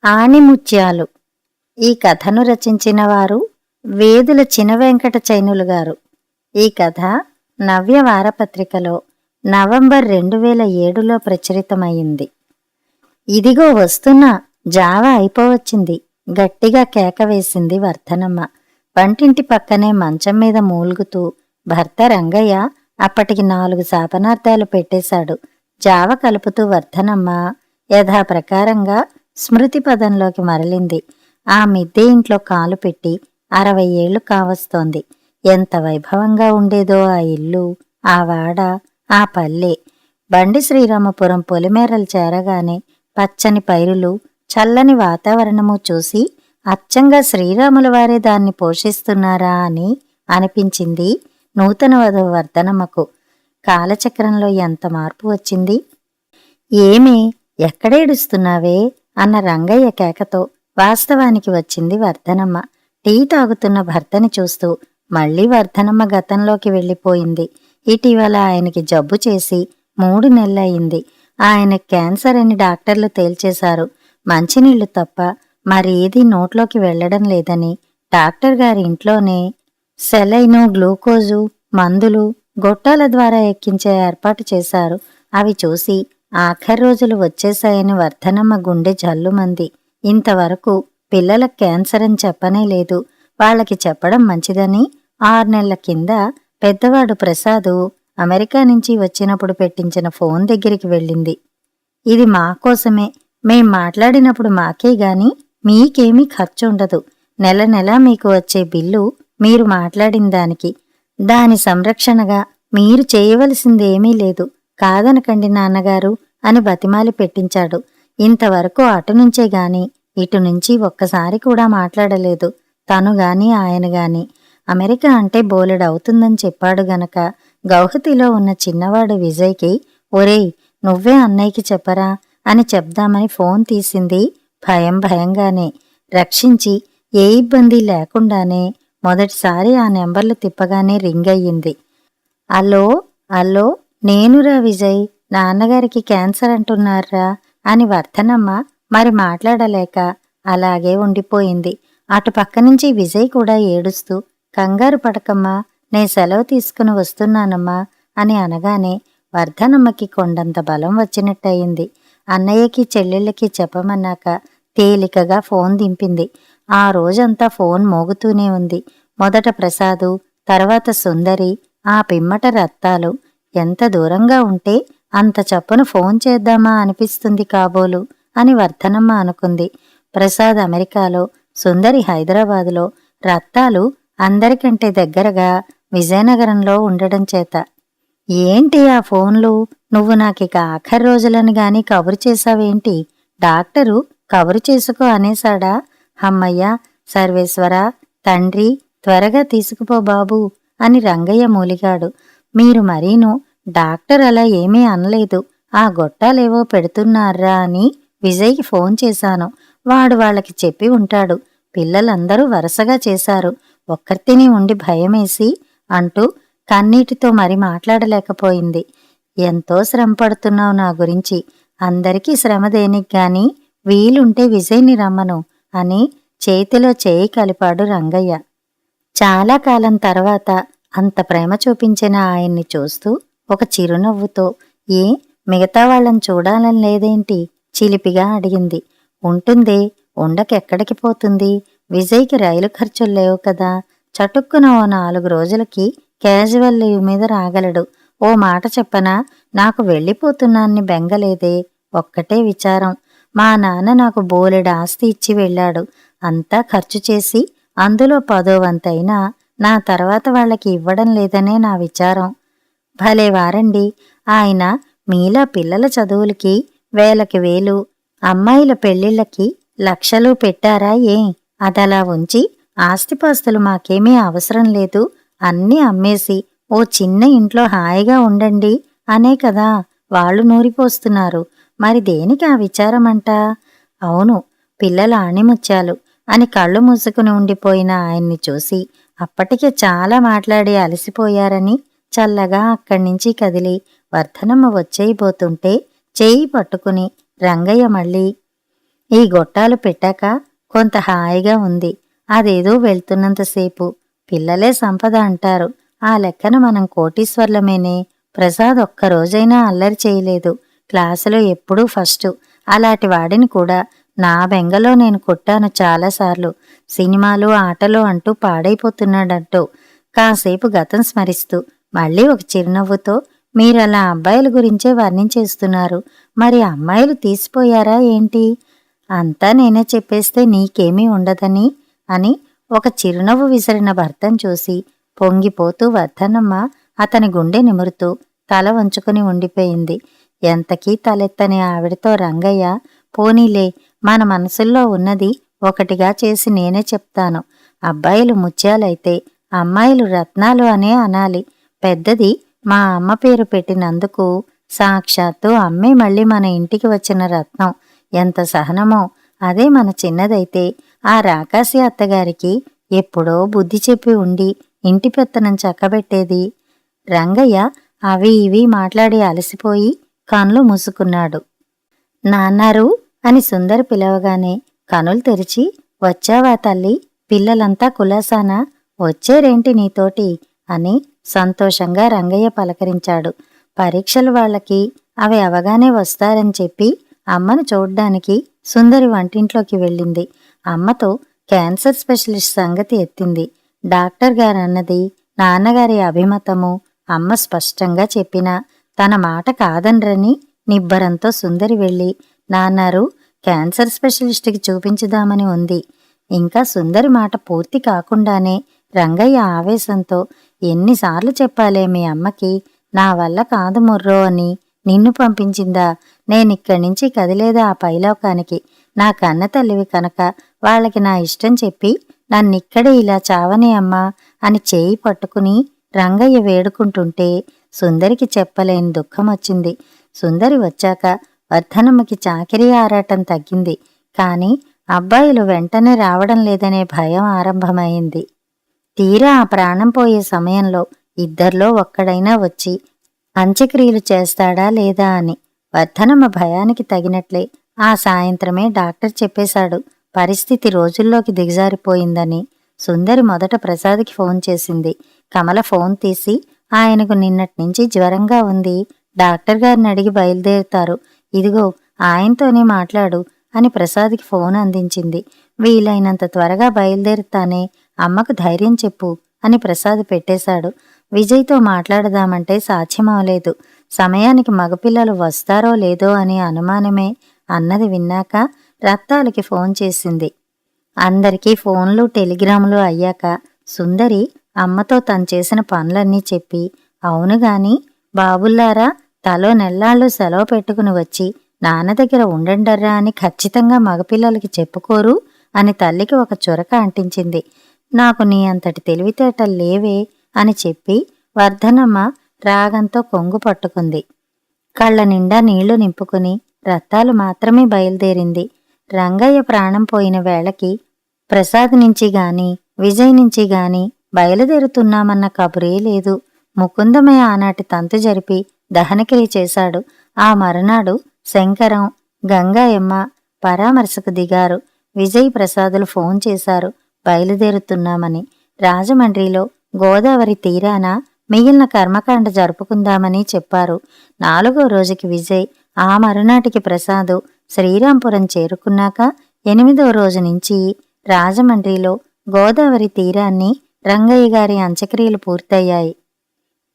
ఆణిముత్యాలు. ఈ కథను రచించిన వారు వేదుల చినవెంకట చైనులు గారు. ఈ కథ నవ్య వారపత్రికలో నవంబర్ 2007లో ప్రచురితమైంది. ఇదిగో వస్తున్నా, జావ అయిపోవచ్చింది, గట్టిగా కేక వేసింది వర్ధనమ్మ. వంటింటి పక్కనే మంచం మీద మూల్గుతూ భర్త రంగయ్య అప్పటికి 4 శాపనార్థాలు పెట్టేశాడు. జావ కలుపుతూ వర్ధనమ్మ యథాప్రకారంగా స్మృతి పదంలోకి మరలింది. ఆ మిద్దె ఇంట్లో కాలు పెట్టి 60 ఏళ్లు కావస్తోంది. ఎంత వైభవంగా ఉండేదో ఆ ఇల్లు, ఆ వాడ, ఆ పల్లె. బండి శ్రీరామపురం పొలిమేరలు చేరగానే పచ్చని పైరులు, చల్లని వాతావరణము చూసి అచ్చంగా శ్రీరాముల వారే దాన్ని పోషిస్తున్నారా అని అనిపించింది నూతన వధువు వర్ధనమ్మకు. కాలచక్రంలో ఎంత మార్పు వచ్చింది! ఏమి, ఎక్కడేడుస్తున్నావే అన్న రంగయ్య కేకతో వాస్తవానికి వచ్చింది వర్ధనమ్మ. టీ తాగుతున్న భర్తని చూస్తూ మళ్లీ వర్ధనమ్మ గతంలోకి వెళ్ళిపోయింది. ఇటీవల ఆయనకి జబ్బు చేసి 3 నెలలయింది. ఆయన క్యాన్సర్ అని డాక్టర్లు తేల్చేశారు. మంచినీళ్లు తప్ప మరేదీ నోట్లోకి వెళ్లడం లేదని డాక్టర్ గారి ఇంట్లోనే సెలైను, గ్లూకోజు, మందులు గొట్టాల ద్వారా ఎక్కించే ఏర్పాటు చేశారు. అవి చూసి ఆఖరి రోజులు వచ్చేశాయని వర్ధనమ్మ గుండె జల్లుమంది. ఇంతవరకు పిల్లలకు క్యాన్సర్ అని చెప్పనే లేదు. వాళ్ళకి చెప్పడం మంచిదని 6 నెలల కింద పెద్దవాడు ప్రసాదు అమెరికా నుంచి వచ్చినప్పుడు పెట్టించిన ఫోన్ దగ్గరికి వెళ్ళింది. ఇది మా కోసమే, మేం మాట్లాడినప్పుడు మాకే గాని మీకేమీ ఖర్చు ఉండదు. నెల నెలా మీకు వచ్చే బిల్లు మీరు మాట్లాడిన దానికి. దాని సంరక్షణగా మీరు చేయవలసిందేమీ లేదు, కాదనకండి నాన్నగారు అని బతిమాలి పెట్టించాడు. ఇంతవరకు అటునుంచే గాని ఇటునుంచి ఒక్కసారి కూడా మాట్లాడలేదు తను గాని ఆయన గాని. అమెరికా అంటే బోలెడవుతుందని చెప్పాడు గనక గౌహతిలో ఉన్న చిన్నవాడు విజయ్కి, ఒరేయ్ నువ్వే అన్నయ్యకి చెప్పరా అని చెప్దామని ఫోన్ తీసింది. భయంగానే రక్షించి ఏ ఇబ్బంది లేకుండానే మొదటిసారి ఆ నెంబర్లు తిప్పగానే రింగ్ అయ్యింది. అల్లో అల్లో, నేనురా విజయ్, నాన్నగారికి క్యాన్సర్ అంటున్నారా అని వర్ధనమ్మ మరి మాట్లాడలేక అలాగే ఉండిపోయింది. అటు పక్క నుంచి విజయ్ కూడా ఏడుస్తూ, కంగారు పడకమ్మా, నే సెలవు తీసుకుని వస్తున్నానమ్మా అని అనగానే వర్ధనమ్మకి కొండంత బలం వచ్చినట్టయింది. అన్నయ్యకి చెల్లెళ్ళకి చెప్పమన్నాక తేలికగా ఫోన్ దింపింది. ఆ రోజంతా ఫోన్ మోగుతూనే ఉంది. మొదట ప్రసాదు, తర్వాత సుందరి, ఆ పిమ్మట రత్తాలు. ఎంత దూరంగా ఉంటే అంత చప్పున ఫోన్ చేద్దామా అనిపిస్తుంది కాబోలు అని వర్ధనమ్మ అనుకుంది. ప్రసాద్ అమెరికాలో, సుందరి హైదరాబాదులో, రత్తాలు అందరికంటే దగ్గరగా విజయనగరంలో ఉండడం చేత. ఏంటి ఆ ఫోన్లు, నువ్వు నాకిక ఆఖరి రోజులని గాని కబురు చేశావేంటి? డాక్టరు కబురు చేసుకో అనేశాడా? హమ్మయ్యా, సర్వేశ్వరా, తండ్రి త్వరగా తీసుకుపో బాబూ అని రంగయ్య మూలిగాడు. మీరు మరీను, డాక్టర్ అలా ఏమీ అనలేదు, ఆ గొట్టాలేవో పెడుతున్నారా అని విజయ్కి ఫోన్ చేశాను. వాడు వాళ్ళకి చెప్పి ఉంటాడు. పిల్లలందరూ వరుసగా చేశారు. ఒక్కర్తిని ఉండి భయమేసి అంటూ కన్నీటితో మరి మాట్లాడలేకపోయింది. ఎంతో శ్రమ పడుతున్నావు నా గురించి, అందరికీ శ్రమ దేనిగ్గాని, వీలుంటే విజయ్ని రమ్మను అని చేతిలో చేయి కలిపాడు రంగయ్య. చాలా కాలం తర్వాత అంత ప్రేమ చూపించిన ఆయన్ని చూస్తూ ఒక చిరునవ్వుతో, ఏ మిగతా వాళ్ళని చూడాలని లేదేంటి చిలిపిగా అడిగింది. ఉంటుందే, ఉండకెక్కడికి పోతుంది? విజయ్కి రైలు ఖర్చులు లేవు కదా, చటుక్కున ఓ 4 రోజులకి క్యాజువల్ లీవ్ మీద రాగలడు. ఓ మాట చెప్పనా, నాకు వెళ్ళిపోతున్నాన్ని బెంగలేదే, ఒక్కటే విచారం. మా నాన్న నాకు బోలెడు ఆస్తి ఇచ్చి వెళ్ళాడు. అంతా ఖర్చు చేసి అందులో 10వ వంతైనా నా తర్వాత వాళ్ళకి ఇవ్వడం లేదనే నా విచారం. భలే వారండి ఆయన, మీలా పిల్లల చదువులకి వేలకి వేలు, అమ్మాయిల పెళ్లిళ్ళకి లక్షలు పెట్టారా ఏ? అదలా ఉంచి ఆస్తిపాస్తులు మాకేమీ అవసరం లేదు, అన్నీ అమ్మేసి ఓ చిన్న ఇంట్లో హాయిగా ఉండండి అనే కదా వాళ్ళు నూరిపోస్తున్నారు. మరి దేనికి ఆ విచారమంటా? అవును, పిల్లల ఆణిముత్యాలు అని కళ్ళు మూసుకుని ఉండిపోయిన ఆయన్ని చూసి అప్పటికే చాలా మాట్లాడి అలసిపోయారని చల్లగా అక్కడ్నించి కదిలి వర్ధనమ్మ వచ్చేయబోతుంటే చేయి పట్టుకుని రంగయ్య మళ్ళీ, ఈ గొట్టాలు పెట్టాక కొంత హాయిగా ఉంది. అదేదో వెళ్తున్నంతసేపు. పిల్లలే సంపద అంటారు. ఆ లెక్కన మనం కోటీశ్వర్లమేనే. ప్రసాద్ ఒక్కరోజైనా అల్లరి చేయలేదు. క్లాసులో ఎప్పుడూ ఫస్టు. అలాంటి వాడిని కూడా నా బెంగలో నేను కొట్టాను చాలాసార్లు. సినిమాలు ఆటలు అంటూ పాడైపోతున్నాడంటూ. కాసేపు గతం స్మరిస్తూ మళ్ళీ ఒక చిరునవ్వుతో, మీరలా అబ్బాయిల గురించే వర్ణించేస్తున్నారు. మరి అమ్మాయిలు తీసిపోయారా ఏంటి? అంతా నేనే చెప్పేస్తే నీకేమీ ఉండదని అని ఒక చిరునవ్వు విసిరిన భర్తను చూసి పొంగిపోతూ వర్ధనమ్మ అతని గుండె నిమురుతూ తల వంచుకుని ఉండిపోయింది. ఎంతకీ తలెత్తని ఆవిడతో రంగయ్య, పోనీలే, మన మనసుల్లో ఉన్నది ఒకటిగా చేసి నేనే చెప్తాను. అబ్బాయిలు ముత్యాలైతే అమ్మాయిలు రత్నాలు అనే అనాలి. పెద్దది మా అమ్మ పేరు పెట్టినందుకు సాక్షాత్తు అమ్మే మళ్ళీ మన ఇంటికి వచ్చిన రత్నం. ఎంత సహనమో. అదే మన చిన్నదైతే ఆ రాకాసి అత్తగారికి ఎప్పుడో బుద్ధి చెప్పి ఉండి ఇంటి పెత్తనం చక్కబెట్టేది. రంగయ్య అవి ఇవి మాట్లాడి అలసిపోయి కన్నులు మూసుకున్నాడు. నాన్నారు అని సుందరి పిలవగానే కనులు తెరిచి, వచ్చావా తల్లి? పిల్లలంతా కులాసానా? వచ్చేరేంటి నీతోటి అని సంతోషంగా రంగయ్య పలకరించాడు. పరీక్షలు వాళ్ళకి, అవి అవగానే వస్తారని చెప్పి అమ్మను చూడ్డానికి సుందరి వంటింట్లోకి వెళ్ళింది. అమ్మతో క్యాన్సర్ స్పెషలిస్ట్ సంగతి ఎత్తింది. డాక్టర్ గారన్నది నాన్నగారి అభిమతము అమ్మ స్పష్టంగా చెప్పినా తన మాట కాదనరని నిబ్బరంతో సుందరి వెళ్ళి, నాన్నారు, క్యాన్సర్ స్పెషలిస్ట్కి చూపించుదామని ఉంది. ఇంకా సుందరి మాట పూర్తి కాకుండానే రంగయ్య ఆవేశంతో, ఎన్నిసార్లు చెప్పాలే మీ అమ్మకి, నా వల్ల కాదు ముర్రో అని. నిన్ను పంపించిందా? నేనిక్కడి నుంచి కదిలేదా ఆ పైలోకానికి? నా కన్న తల్లివి కనుక వాళ్ళకి నా ఇష్టం చెప్పి నన్నిక్కడే ఇలా చావనే అమ్మా అని చేయి పట్టుకుని రంగయ్య వేడుకుంటుంటే సుందరికి చెప్పలేని దుఃఖమొచ్చింది. సుందరి వచ్చాక వర్ధనమ్మకి చాకిరీ ఆరాటం తగ్గింది. కాని అబ్బాయిలు వెంటనే రావడం లేదనే భయం ఆరంభమైంది. తీరా ఆ ప్రాణం పోయే సమయంలో ఇద్దర్లో ఒక్కడైనా వచ్చి అంత్యక్రియలు చేస్తాడా లేదా అని. వర్ధనమ్మ భయానికి తగినట్లే ఆ సాయంత్రమే డాక్టర్ చెప్పేశాడు పరిస్థితి రోజుల్లోకి దిగజారిపోయిందని. సుందరి మొదట ప్రసాద్కి ఫోన్ చేసింది. కమల ఫోన్ తీసి, ఆయనకు నిన్నట్నుంచి జ్వరంగా ఉంది, డాక్టర్ గారిని అడిగి బయలుదేరుతారు, ఇదిగో ఆయనతోనే మాట్లాడు అని ప్రసాద్కి ఫోన్ అందించింది. వీలైనంత త్వరగా బయలుదేరుతానే, అమ్మకు ధైర్యం చెప్పు అని ప్రసాద్ పెట్టేశాడు. విజయ్తో మాట్లాడదామంటే సాధ్యమవలేదు. సమయానికి మగపిల్లలు వస్తారో లేదో అని అనుమానమే అన్నది విన్నాక రత్తాలకి ఫోన్ చేసింది. అందరికీ ఫోన్లు టెలిగ్రాములు అయ్యాక సుందరి అమ్మతో తను చేసిన పనులన్నీ చెప్పి, అవునుగాని బాబుల్లారా, తలో నెల్లాళ్ళు సెలవు పెట్టుకుని వచ్చి నాన్న దగ్గర ఉండండర్రా అని ఖచ్చితంగా మగపిల్లలకి చెప్పుకోరు అని తల్లికి ఒక చురక అంటించింది. నాకు నీ అంతటి తెలివితేటలు లేవే అని చెప్పి వర్ధనమ్మ రాగంతో కొంగు పట్టుకుంది. కళ్ళ నిండా నీళ్లు నింపుకుని రత్తాలు మాత్రమే బయలుదేరింది. రంగయ్య ప్రాణం పోయిన వేళకి ప్రసాద్ నుంచి గాని విజయ్ నుంచి గాని బయలుదేరుతున్నామన్న కబురే లేదు. ముకుందమయ్య ఆనాటి తంతు జరిపి దహనక్రియ చేశాడు. ఆ మరునాడు శంకరం, గంగాయమ్మ పరామర్శకు దిగారు. విజయ్ ప్రసాదులు ఫోన్ చేశారు బయలుదేరుతున్నామని. రాజమండ్రిలో గోదావరి తీరాన మిగిలిన కర్మకాండ జరుపుకుందామని చెప్పారు. 4వ రోజుకి విజయ్, ఆ మరునాటికి ప్రసాదు శ్రీరాంపురం చేరుకున్నాక 8వ రోజు నుంచి రాజమండ్రిలో గోదావరి తీరాన్ని రంగయ్య గారి అంత్యక్రియలు పూర్తయ్యాయి.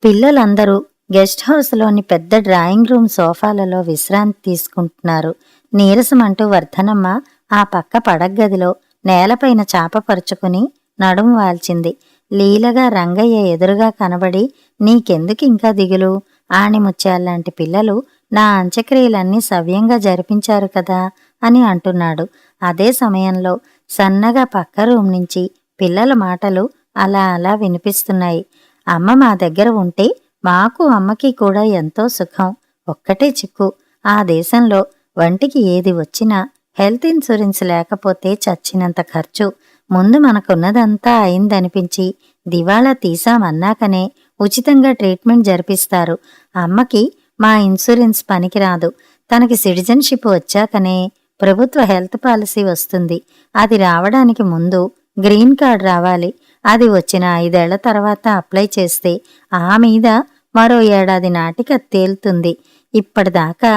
పిల్లలందరూ గెస్ట్ హౌస్లోని పెద్ద డ్రాయింగ్ రూమ్ సోఫాలలో విశ్రాంతి తీసుకుంటున్నారు. నీరసమంటూ వర్ధనమ్మ ఆ పక్క పడగ్గదిలో నేలపైన చాపపరుచుకుని నడుము వాల్చింది. లీలగా రంగయ్య ఎదురుగా కనబడి, నీకెందుకు ఇంకా దిగులు? ఆణిముత్యాల్లాంటి పిల్లలు నా అంత్యక్రియలన్నీ సవ్యంగా జరిపించారు కదా అని అంటున్నాడు. అదే సమయంలో సన్నగా పక్క రూమ్ నుంచి పిల్లల మాటలు అలా అలా వినిపిస్తున్నాయి. అమ్మ మా దగ్గర ఉంటే మాకు అమ్మకి కూడా ఎంతో సుఖం. ఒక్కటే చిక్కు, ఆ దేశంలో వంటికి ఏది వచ్చినా హెల్త్ ఇన్సూరెన్స్ లేకపోతే చచ్చినంత ఖర్చు. ముందు మనకున్నదంతా అయిందనిపించి దివాళా తీసామన్నాకనే ఉచితంగా ట్రీట్మెంట్ జరిపిస్తారు. అమ్మకి మా ఇన్సూరెన్స్ పనికిరాదు. తనకి సిటిజన్షిప్ వచ్చాకనే ప్రభుత్వ హెల్త్ పాలసీ వస్తుంది. అది రావడానికి ముందు గ్రీన్ కార్డ్ రావాలి. అది వచ్చిన 5 ఏళ్ల తర్వాత అప్లై చేస్తే ఆ మీద మరో ఏడాది నాటికి అది తేలుతుంది. ఇప్పటిదాకా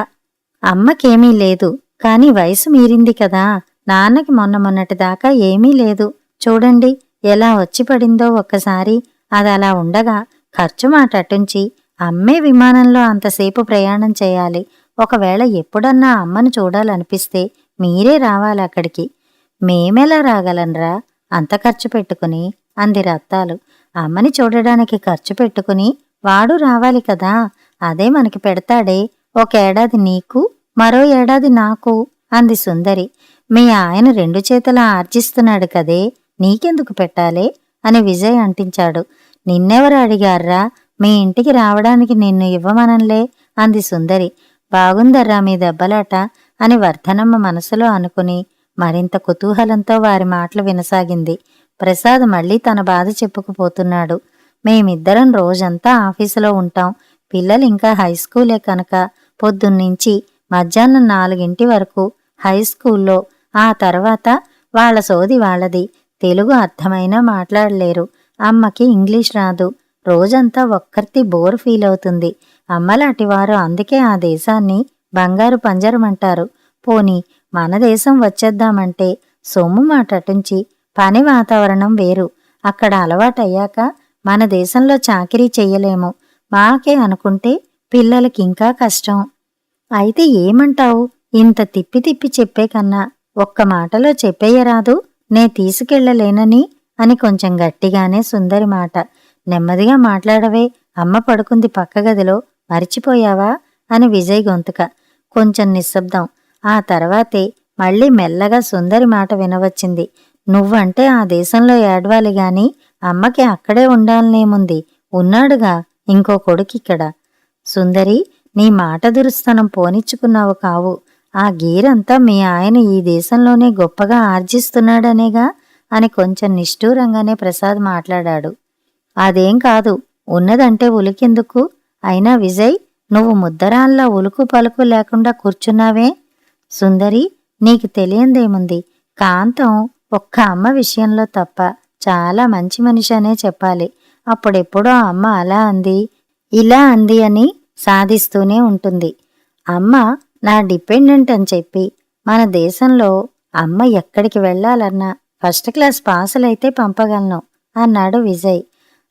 అమ్మకేమీ లేదు, కాని వయసు మీరింది కదా. నాన్నకి మొన్నటి దాకా ఏమీ లేదు. చూడండి ఎలా వచ్చి పడిందో ఒక్కసారి. అది అలా ఉండగా ఖర్చు మాట అటుంచి అమ్మే విమానంలో అంతసేపు ప్రయాణం చేయాలి. ఒకవేళ ఎప్పుడన్నా అమ్మను చూడాలనిపిస్తే మీరే రావాలి అక్కడికి. మేమెలా రాగలన్రా అంత ఖర్చు పెట్టుకుని, అంది రత్తాలు. అమ్మని చూడడానికి ఖర్చు పెట్టుకుని వాడు రావాలి కదా. అదే మనకి పెడతాడే. ఒకేడాది నీకు, మరో ఏడాది నాకు, అంది సుందరి. మీ ఆయన 2 చేతులా ఆర్జిస్తున్నాడు కదే, నీకెందుకు పెట్టాలే అని విజయ్ అంటించాడు. నిన్నెవరు అడిగారా మీ ఇంటికి రావడానికి? నిన్ను ఇవ్వమనలే, అంది సుందరి. బాగుందర్రా మీ దెబ్బలాట అని వర్ధనమ్మ మనసులో అనుకుని మరింత కుతూహలంతో వారి మాటలు వినసాగింది. ప్రసాద్ మళ్లీ తన బాధ చెప్పుకుపోతున్నాడు. మేమిద్దరం రోజంతా ఆఫీసులో ఉంటాం. పిల్లలు ఇంకా హైస్కూలే కనుక పొద్దున్నుంచి మధ్యాహ్నం 4 వరకు హైస్కూల్లో. ఆ తర్వాత వాళ్ల సోది వాళ్లది. తెలుగు అర్థమైనా మాట్లాడలేరు. అమ్మకి ఇంగ్లీష్ రాదు. రోజంతా ఒక్కర్తి బోర్ ఫీల్ అవుతుంది. అమ్మలాంటివారు అందుకే ఆ దేశాన్ని బంగారు పంజరమంటారు. పోనీ మన దేశం వచ్చేద్దామంటే సొమ్ము మాట అటుంచి పని వాతావరణం వేరు. అక్కడ అలవాటయ్యాక మన దేశంలో చాకిరీ చెయ్యలేము. మాకే అనుకుంటే పిల్లలకింకా కష్టం. అయితే ఏమంటావు? ఇంత తిప్పి తిప్పి చెప్పే కన్నా ఒక్క మాటలో చెప్పేయరాదు, నే తీసుకెళ్లలేనని అని కొంచెం గట్టిగానే సుందరి మాట. నెమ్మదిగా మాట్లాడవే, అమ్మ పడుకుంది పక్క గదిలో, మరిచిపోయావా అని విజయ్ గొంతుక. కొంచెం నిశ్శబ్దం. ఆ తర్వాతే మళ్లీ మెల్లగా సుందరి మాట వినవచ్చింది. నువ్వంటే ఆ దేశంలో ఏడవాలి గాని అమ్మకి అక్కడే ఉండాలనేముంది? ఉన్నాడుగా ఇంకో కొడుకిక్కడ. సుందరి, నీ మాట దురుస్తనం పోనిచ్చుకున్నావు కావు. ఆ గీరంతా మీ ఆయన ఈ దేశంలోనే గొప్పగా ఆర్జిస్తున్నాడనేగా అని కొంచెం నిష్ఠూరంగానే ప్రసాద్ మాట్లాడాడు. అదేం కాదు, ఉన్నదంటే ఉలికెందుకు? అయినా విజయ్, నువ్వు ముద్దరాల్లా ఉలుకు పలుకు లేకుండా కూర్చున్నావే? సుందరి, నీకు తెలియందేముంది? కాంతం ఒక్క అమ్మ విషయంలో తప్ప చాలా మంచి మనిషి అనే చెప్పాలి. అప్పుడెప్పుడో అమ్మ అలా అంది, ఇలా అంది అని సాధిస్తూనే ఉంటుంది. అమ్మ నా డిపెండెంట్ అని చెప్పి మన దేశంలో అమ్మ ఎక్కడికి వెళ్లాలన్నా ఫస్ట్ క్లాస్ పాసులైతే పంపగలను అన్నాడు విజయ్.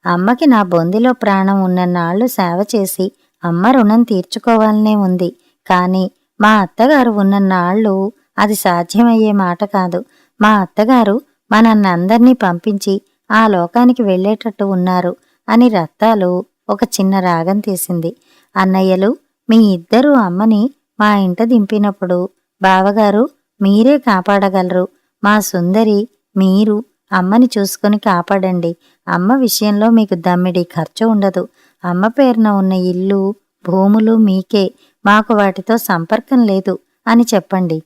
అమ్మకి నా బొందిలో ప్రాణం ఉన్నన్నాళ్లు సేవ చేసి అమ్మ రుణం తీర్చుకోవాలనే ఉంది. కాని మా అత్తగారు ఉన్నన్నాళ్లు అది సాధ్యమయ్యే మాట కాదు. మా అత్తగారు మనన్నందర్నీ పంపించి ఆ లోకానికి వెళ్లేటట్టు ఉన్నారు అని రత్తాలు ఒక చిన్న రాగం తీసింది. అన్నయ్యలు, మీ ఇద్దరూ అమ్మని మా ఇంట దింపినప్పుడు బావగారు మీరే కాపాడగలరు. మా సుందరి, మీరు అమ్మని చూసుకుని కాపాడండి. అమ్మ విషయంలో మీకు దమ్మిడి ఖర్చు ఉండదు. అమ్మ పేరున ఉన్న ఇల్లు, భూములు మీకే, మాకు వాటితో సంపర్కం లేదు అని చెప్పండి.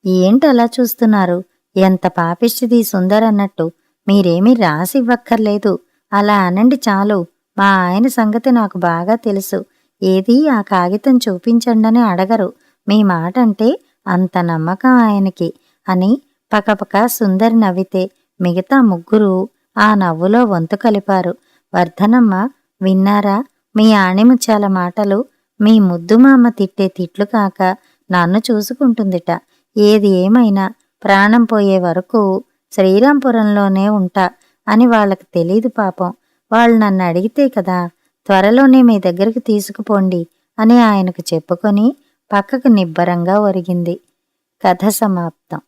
ఏంటలా చూస్తున్నారు? ఎంత పాపిష్టిది సుందరన్నట్టు. మీరేమీ రాసివ్వక్కర్లేదు, అలా అనండి చాలు. మా ఆయన సంగతి నాకు బాగా తెలుసు. ఏదీ ఆ కాగితం చూపించండని అడగరు. మీ మాటంటే అంత నమ్మకం ఆయనకి అని పకపక సుందరి నవ్వితే మిగతా ముగ్గురు ఆ నవ్వులో వంతు కలిపారు. వర్ధనమ్మ, విన్నారా మీ ఆణిముత్యాల మాటలు? మీ ముద్దు మామ తిట్టే తిట్లు కాక నన్ను చూసుకుంటుందిట. ఏది ఏమైనా ప్రాణం పోయే వరకు శ్రీరాంపురంలోనే ఉంటా అని వాళ్ళకి తెలీదు పాపం. వాళ్ళు నన్ను అడిగితే కదా, త్వరలోనే మీ దగ్గరికి తీసుకుపోండి అని ఆయనకు చెప్పుకొని పక్కకు నిబ్బరంగా ఒరిగింది. కథ సమాప్తం.